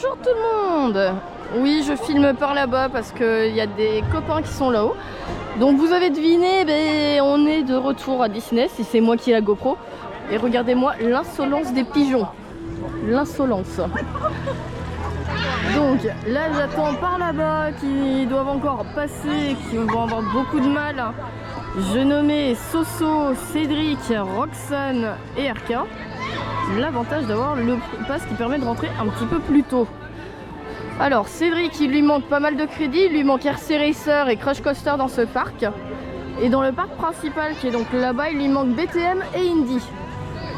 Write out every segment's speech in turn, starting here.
Bonjour tout le monde. Oui, je filme par là-bas parce qu'il y a des copains qui sont là-haut. Donc vous avez deviné, ben, on est de retour à Disney, si c'est moi qui ai la GoPro. Et regardez-moi l'insolence des pigeons. L'insolence. Donc là j'attends par là-bas qui doivent encore passer, qui vont avoir beaucoup de mal. Je nommais Soso, Cédric, Roxane et RK. L'avantage d'avoir le pass qui permet de rentrer un petit peu plus tôt. Alors Cédric, il lui manque pas mal de crédits, il lui manque RC Racer et Crush Coaster dans ce parc. Et dans le parc principal qui est donc là-bas, il lui manque BTM et Indy.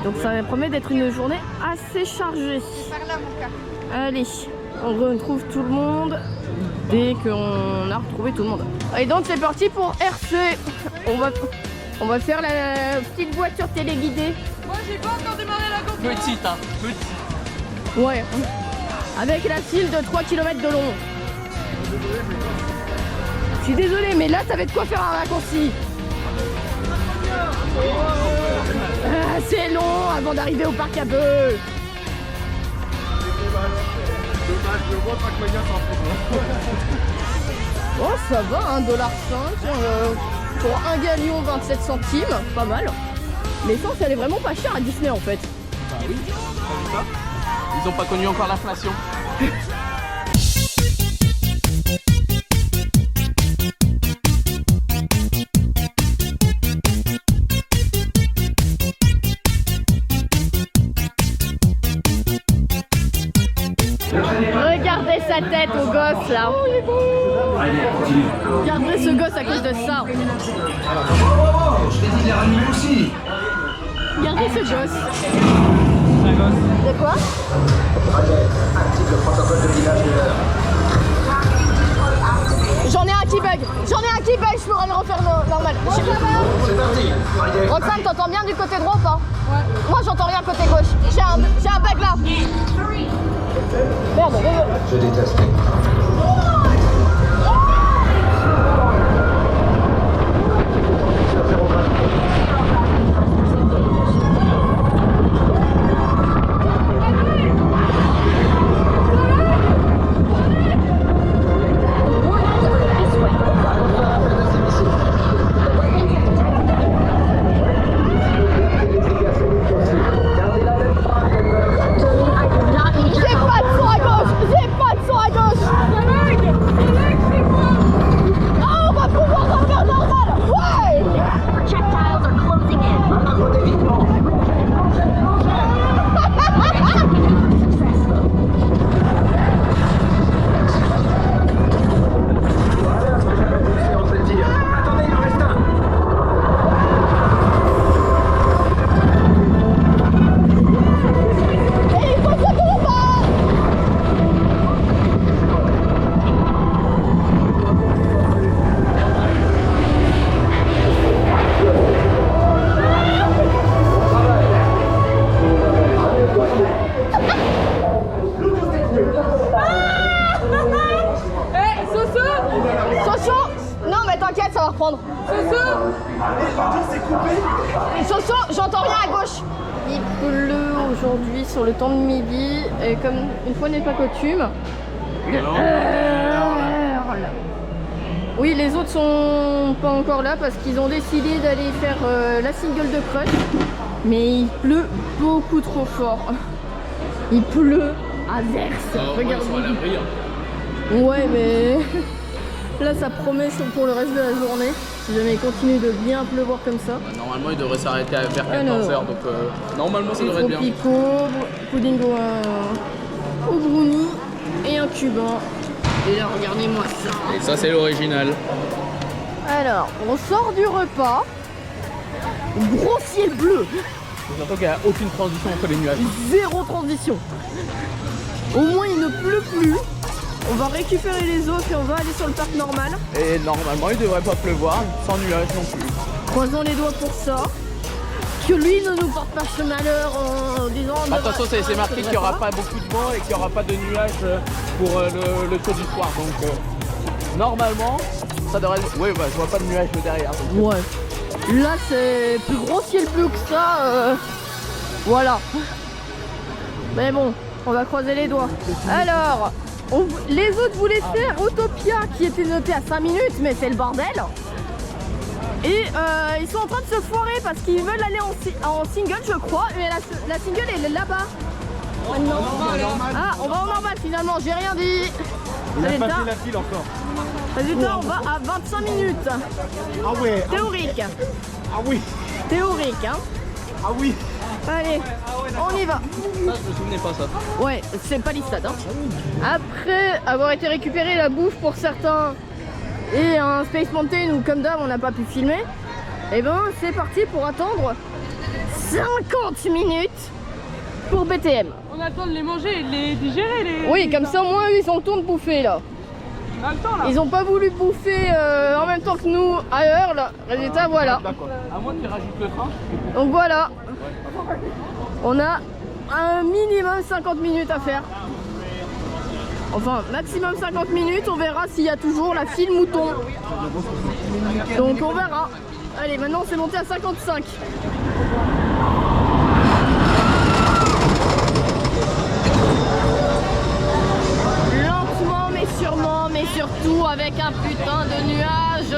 Donc ça promet d'être une journée assez chargée. Allez, on retrouve tout le monde dès qu'on a retrouvé tout le monde. Et donc c'est parti pour RC. On va faire la petite voiture téléguidée. Moi j'ai pas encore démarré la GoPro. Petite, hein, petite. Ouais. Avec la file de 3 km de long. Je suis désolé, mais là, ça va de quoi faire un raccourci. Ah, c'est long avant d'arriver au parc à bœufs. Oh, ça va, 1,5$ pour 1 galion 27 centimes, pas mal. L'essence, elle est vraiment pas chère à Disney en fait. Bah oui, t'as vu ça? Ils ont pas connu encore l'inflation. Regardez sa tête au gosse là. Oh, il est beau. Regardez ce gosse à cause de ça. Je t'ai dit de les ranimer aussi. Regardez ce gosse. Un gosse. De quoi? Active le protocole de village de l'heure. J'en ai un qui bug. Je pourrais le refaire normal. C'est parti. Roxane, t'entends bien du côté droit ou pas? Ouais. Moi j'entends rien côté gauche. J'ai un bug là. Merde. Je déteste. T'inquiète, ça va reprendre. Soso, j'entends rien à gauche. Il pleut aujourd'hui sur le temps de midi et comme une fois n'est pas coutume. Oui, les autres sont pas encore là parce qu'ils ont décidé d'aller faire la single de Crush. Mais il pleut beaucoup trop fort. Il pleut à verse. Regardez. Ouais, mais là ça promet pour le reste de la journée. Si jamais il continue de bien pleuvoir comme ça. Normalement il devrait s'arrêter vers 14h, donc normalement ça devrait être bien. Pico, pudding au brownie et un cubain. Et là regardez-moi ça. Et ça c'est l'original. Alors, on sort du repas. Gros ciel bleu. Surtout qu'il n'y a aucune transition entre les nuages. Zéro transition. Au moins il ne pleut plus. On va récupérer les autres et on va aller sur le parc normal. Et normalement il devrait pas pleuvoir, sans nuages non plus. Croisons les doigts pour ça. Que lui ne nous porte pas ce malheur en disant... Attention, c'est marqué qu'il n'y aura pas beaucoup de vent et qu'il n'y aura pas de nuages pour le tour du soir. Donc normalement, ça devrait... Oui, bah, je vois pas de nuages derrière. Donc, ouais. Là, c'est plus gros ciel bleu que ça. Voilà. Mais bon, On va croiser les doigts. Alors, les autres voulaient faire Autopia qui était noté à 5 minutes, mais c'est le bordel. Et ils sont en train de se foirer parce qu'ils veulent aller en single, je crois. Mais la single elle est là-bas. Ah, on va en normal finalement, j'ai rien dit. Il a passé la file encore. Résultat, on va à 25 minutes. Ah ouais. Théorique. Ah oui. Théorique, hein. Ah oui. Allez, on y va. Ça, je me souvenais pas ça. Ouais, c'est pas l'Istad. Hein. Après avoir été récupéré la bouffe pour certains et un Space Mountain où comme d'hab on n'a pas pu filmer, et ben c'est parti pour attendre 50 minutes pour BTM. On a le temps de les manger et de les digérer les. Oui, comme ça au moins ils ont le temps de bouffer là. On a le temps là. Ils ont pas voulu bouffer en même temps que nous à Earl. Résultat, voilà. À moins qu'ils rajoutent le train. Donc voilà. On a un minimum 50 minutes à faire. Enfin, maximum 50 minutes. On verra s'il y a toujours la file mouton. Donc on verra. Allez, maintenant c'est monté à 55. Lentement mais sûrement, mais surtout avec un putain de nuage.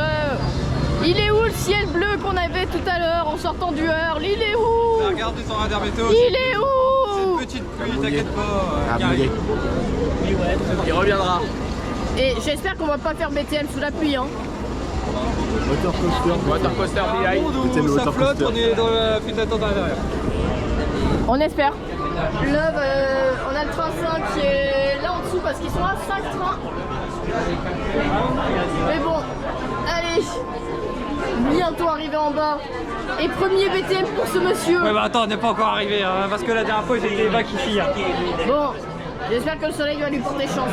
Il est où le ciel bleu qu'on avait tout à l'heure en sortant du Earl? Il est où? Regarde son radar météo. Il est où? Petite pluie, t'inquiète pas. Il reviendra. Et j'espère qu'on va pas faire BTM sous la pluie, hein. Water coaster BI. Où ça flotte, on est dans la file d'attente à l'intérieur. On espère. Là, on a le train 5 qui est là en dessous parce qu'ils sont à 5 trains. Mais bon, allez, bientôt arrivé en bas. Et premier BTM pour ce monsieur. Ouais, bah attends, on n'est pas encore arrivé, hein, parce que la dernière fois j'étais back ici. Hein. Bon, j'espère que le soleil va lui porter chance.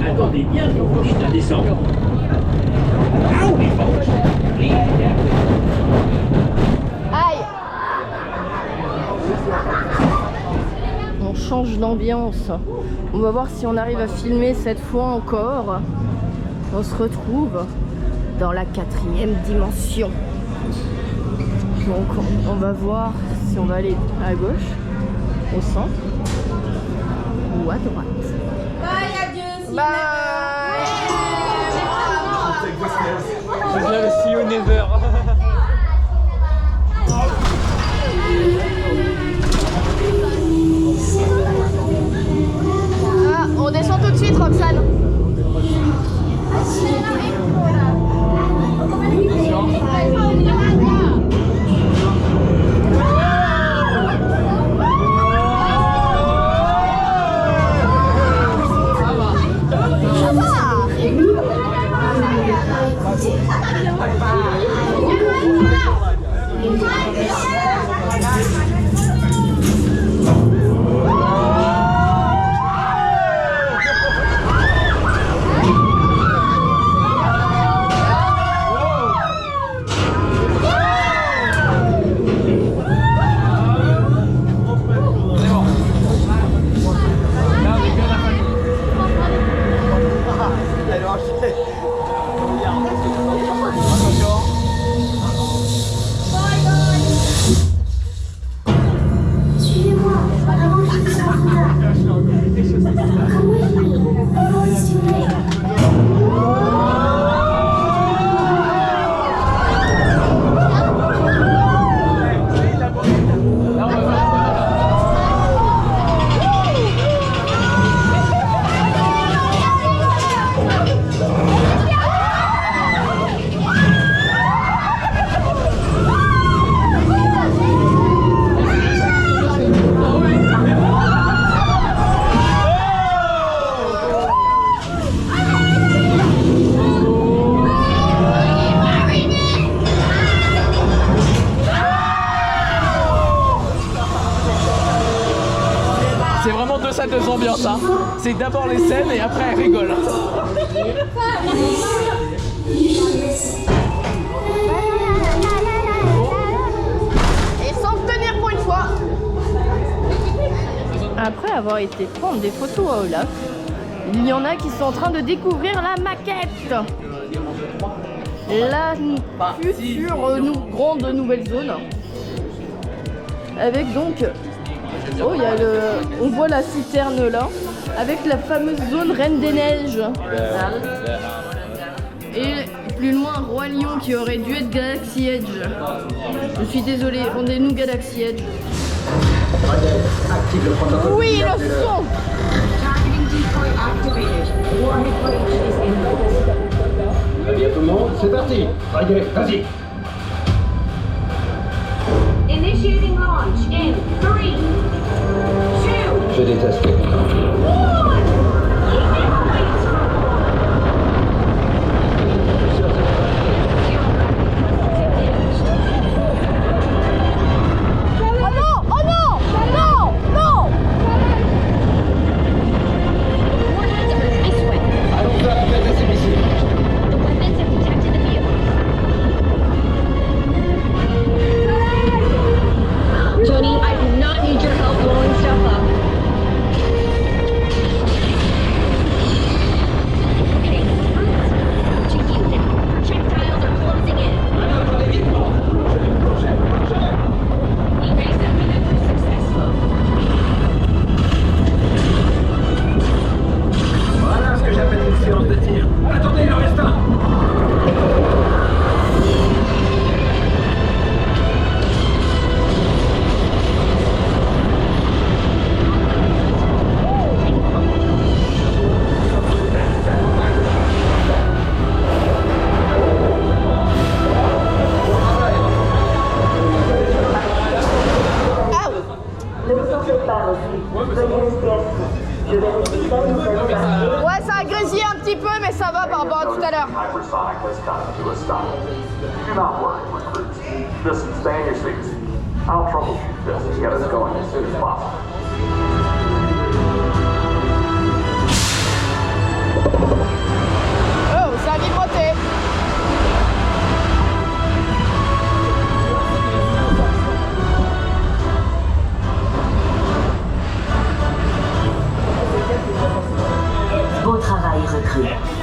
Attendez bien quand vous dites la descente. Howdy, folks. Please, Aïe! On change d'ambiance. On va voir si on arrive à filmer cette fois encore. On se retrouve dans la 4e dimension. Donc on va voir si on va aller à gauche, au centre ou à droite. Bye, adieu. Bye! Je viens le see you never. Ah, on descend tout de suite, Roxane. C'est vraiment deux salles, deux ambiances. Hein. C'est d'abord les scènes et après elle rigole. Et sans tenir pour une fois. Après avoir été prendre des photos à Olaf, il y en a qui sont en train de découvrir la maquette. La future grande nouvelle zone. Avec donc... Oh, il y a on voit la citerne là, avec la fameuse zone Reine des Neiges. Et plus loin, Roi Lion qui aurait dû être Galaxy Edge. Je suis désolé, rendez-nous Galaxy Edge. Active le protocole. Oui, le son! Très bien tout le monde, c'est parti. Friday, vas-y. Initiating launch in 3, 2, Je déteste les contraintes. Johnny, I do not need your help blowing stuff up. Ouais, ça a grésillé un petit peu, mais ça va par rapport à tout à l'heure. Hypersonic has come to a stop. Do not worry, recruits. Just stay in your seats. I'll troubleshoot this and get us going as soon as possible.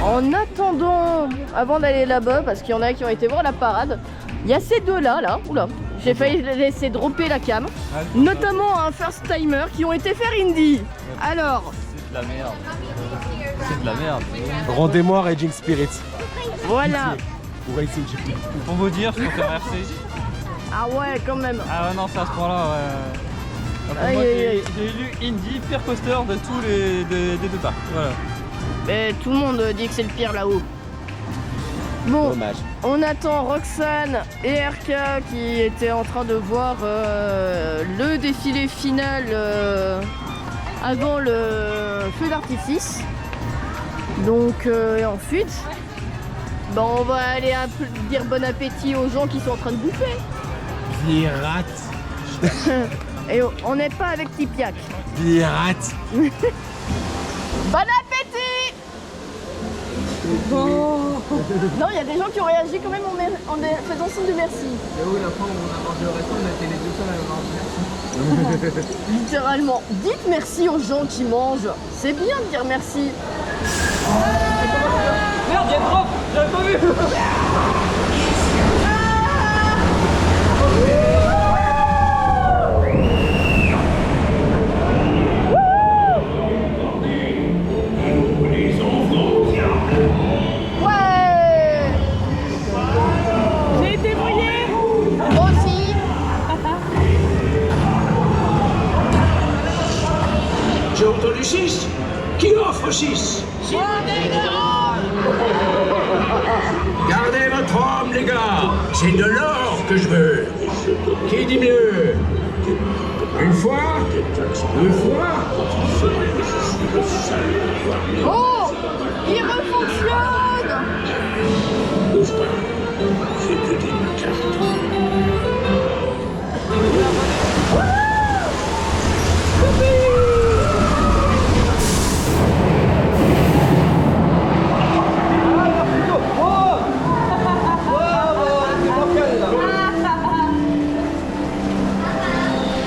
En attendant, avant d'aller là-bas, parce qu'il y en a qui ont été voir la parade, il y a ces deux-là, là, oula, j'ai failli laisser dropper la cam, notamment un first timer qui ont été faire Indy. Alors, C'est de la merde. C'est de la merde. Rendez-moi Raging Spirit. voilà. Ou Racing GP. Pour vous dire, je préfère RC. Ah ouais, quand même. Ah ouais, non, c'est à ce point-là, ouais. Pour Aïe, moi, aïe, aïe. j'ai élu Indy, pire coaster de tous les des deux parcs. Voilà. Mais tout le monde dit que c'est le pire là-haut. Bon, Dommage. on attend Roxane et RK qui étaient en train de voir le défilé final avant le feu d'artifice. Donc et ensuite, ben, on va aller dire bon appétit aux gens qui sont en train de bouffer. Pirate. Et on n'est pas avec Tipiak. Pirate. Bon appétit! Non, il y a des gens qui ont réagi quand même en faisant signe de merci. Et oui, la fois où on a mangé au resto, on a été les deux seuls à manger. Littéralement, dites merci aux gens qui mangent. C'est bien de dire merci. Merde, il y a une drop. J'avais pas vu. Ouais! J'ai été brouillée. Moi aussi. J'ai entendu 6. Qui offre 6? Gardez votre homme, les gars. C'est de l'or que je veux. Qui dit mieux? Une fois? Deux fois? Oh! Il refonctionne! Bouge pas. J'ai que des cartes.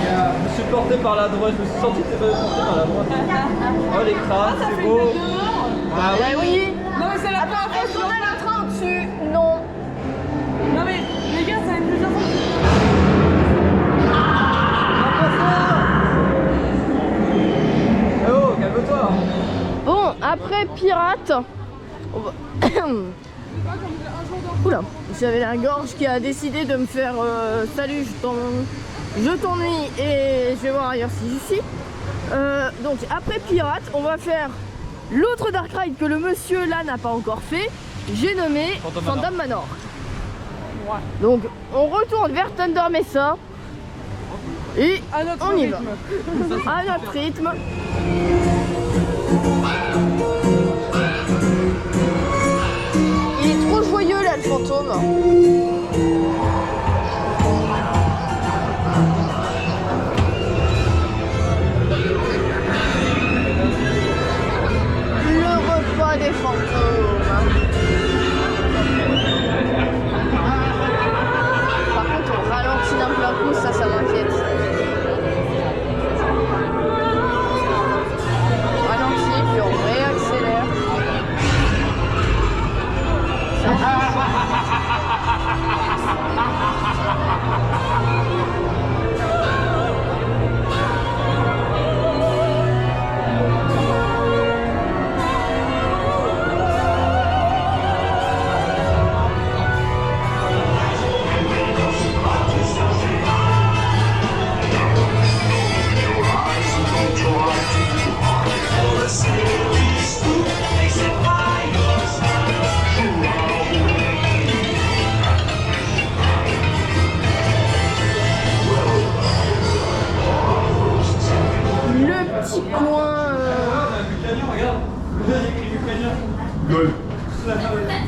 Je me suis porté par la droite, je me suis senti porté par la droite. Oh les crânes, c'est beau. Ah oui! Non mais c'est la Attends, première est-ce fois qu'on que a le train au-dessus? Non. Non mais les gars, ça va être plusieurs fois. Eh oh, calme-toi. Bon, après Pirate, on va... Oula, j'avais la gorge qui a décidé de me faire salut, je t'ennuie et je vais voir ailleurs si j'y suis. Donc après Pirate, on va faire l'autre Dark Ride que le monsieur là n'a pas encore fait. J'ai nommé Phantom Manor. Donc on retourne vers Thunder Mesa et on y va à notre rythme. Il est trop joyeux là le fantôme. Le repas des fantômes. Par contre on ralentit d'un plein coup, ça m'inquiète. On ralentit puis on réaccélère.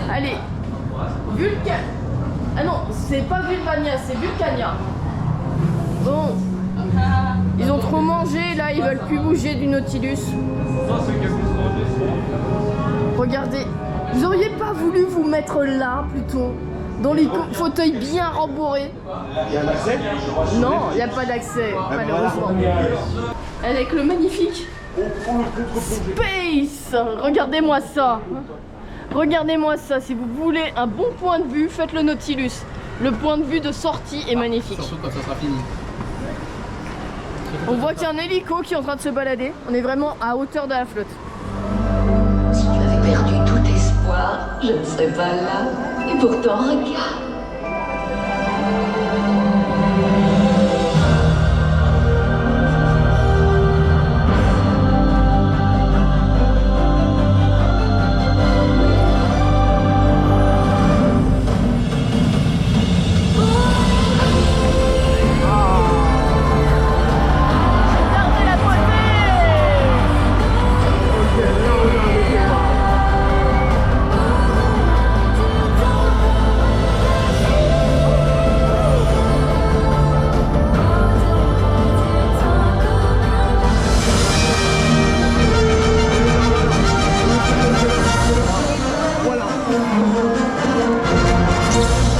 Allez, Vulcan. Ah non, c'est pas Vulcania, c'est Vulcania. Bon, ils ont trop mangé, là ils veulent plus bouger du Nautilus. Regardez, vous auriez pas voulu vous mettre là plutôt, dans les fauteuils bien rembourrés? Il y a un accès? Non, il n'y a pas d'accès, malheureusement. Avec le magnifique Space. Regardez-moi ça. Regardez-moi ça. Si vous voulez un bon point de vue, faites le Nautilus. Le point de vue de sortie est magnifique. Surtout quand ça sera fini. On voit qu'il y a un hélico qui est en train de se balader. On est vraiment à hauteur de la flotte. Si tu avais perdu tout espoir, je ne serais pas là. Et pourtant, regarde.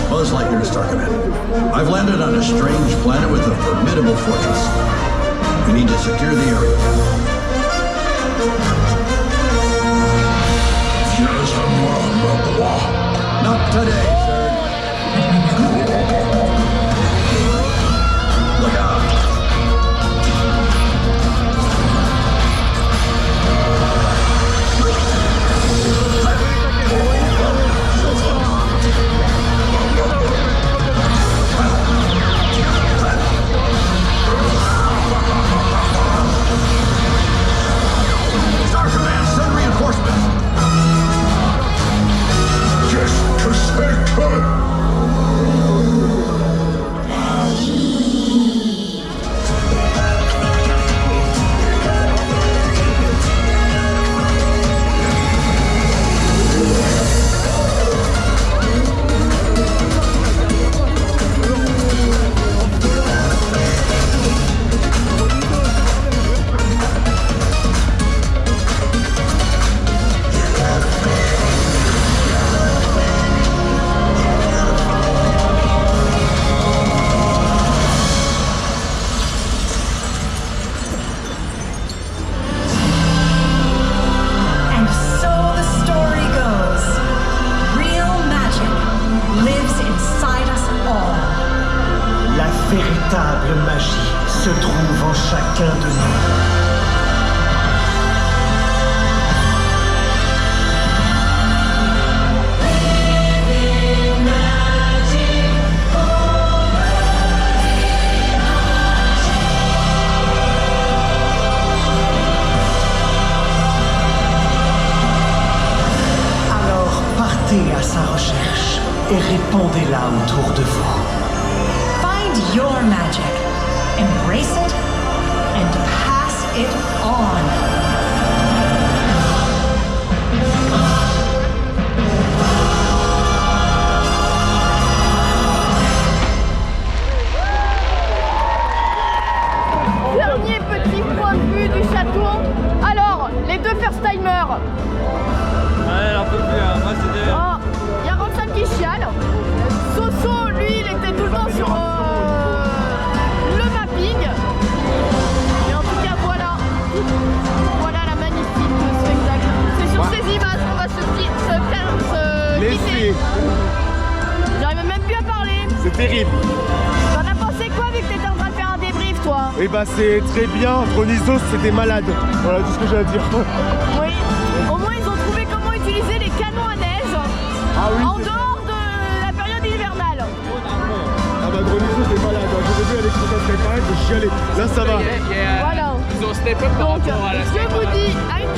Buzz Lightyear to Star Command. I've landed on a strange planet with a formidable fortress. We need to secure the area. Not today, sir. Look out. Star Command, send reinforcements. Qu'est-ce que c'est que... La véritable magie se trouve en chacun de nous. Alors partez à sa recherche et répandez-la autour de vous. Your magic. Embrace it and pass it on. Dernier petit point de vue du château. Alors, les deux first-timers. Ouais, elle en peut plus, hein. Moi c'est des... Oh, il y a Roxane qui chiale. Soso, lui, il était tout le temps sur le mapping. Et en tout cas, voilà. Voilà la magnifique spectacle. C'est sur ces images qu'on va se quitter. J'arrive même plus à parler. C'est terrible. T'en as pensé quoi vu que t'étais en train de faire un débrief, toi? Et bah c'est très bien. Dronisos, c'était malade. Voilà tout ce que j'ai à dire. Oui. Au moins, ils ont trouvé comment utiliser les canons à neige en dehors de la période hivernale. Ah bah Dronisos, c'est malade. J'ai vu avec son pareil, j'ai chialé. Là, ça va. Voilà. Ils ont step up par Donc, rapport à la je vous dis à une